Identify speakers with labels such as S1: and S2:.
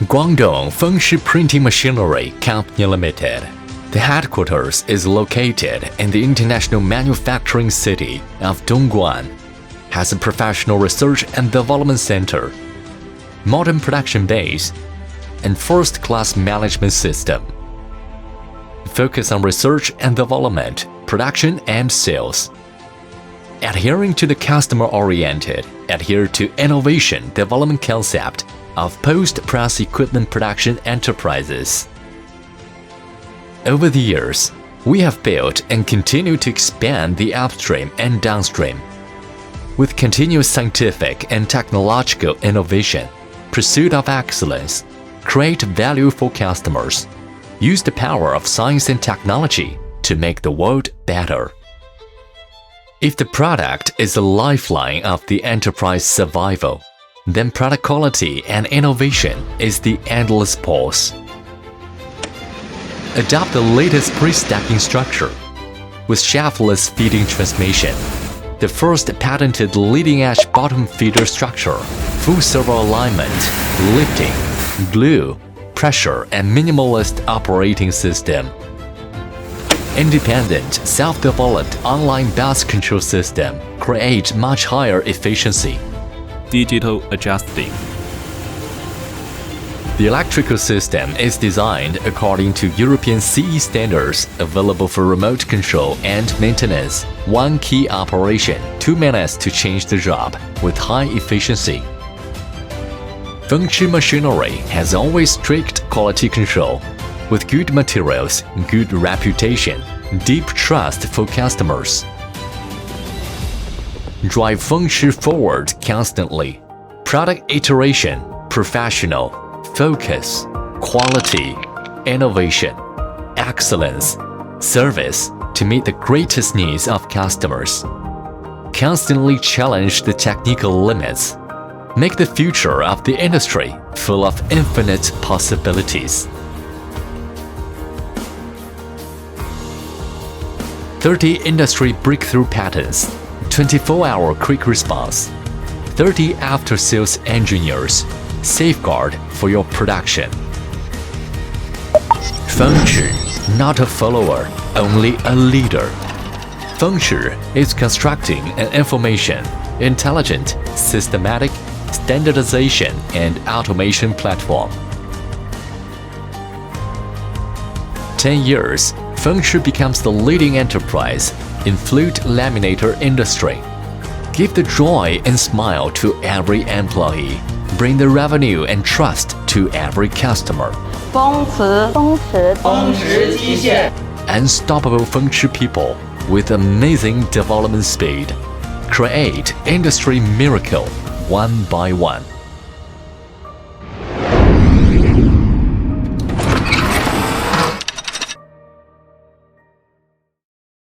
S1: Guangdong FENGCHI Printing Machinery Company Limited. The headquarters is located in the international manufacturing city of Dongguan, has a professional research and development center, modern production base, and first-class management system. Focus on research and development, production and sales. Adhering to the customer-oriented, adhere to innovation development concept of post-press equipment production enterprises. Over the years, we have built and continue to expand the upstream and downstream. With continuous scientific and technological innovation, pursuit of excellence, create value for customers, use the power of science and technology to make the world better. If the product is the lifeline of the enterprise survival, then product quality and innovation is the endless pulse. Adopt the latest pre-stacking structure with shaftless feeding transmission, the first patented leading-edge bottom feeder structure, full servo alignment, lifting, glue, pressure, and minimalist operating system. Independent, self-developed online bus control system create much higher efficiency.
S2: Digital adjusting.
S1: The electrical system is designed according to European CE standards, available for remote control and maintenance. One key operation, 2 minutes to change the job, with high efficiency. FENGCHI Machinery has always strict quality control, with good materials, good reputation, deep trust for customers. Drive FENGCHI forward constantly. Product iteration, professional, focus, quality, innovation, excellence, service to meet the greatest needs of customers. Constantly challenge the technical limits. Make the future of the industry full of infinite possibilities. 30 industry breakthrough patents, 24-hour quick response, 30 after-sales engineers, safeguard for your production. FENGCHI, not a follower, only a leader. FENGCHI is constructing an information, intelligent, systematic, standardization and automation platform. 10 years, FENGCHI becomes the leading enterprise in flute laminator industry. Give the joy and smile to every employee. Bring the revenue and trust to every customer.
S3: 风驰机械
S1: Unstoppable FENGCHI people with amazing development speed. Create industry miracle one by one.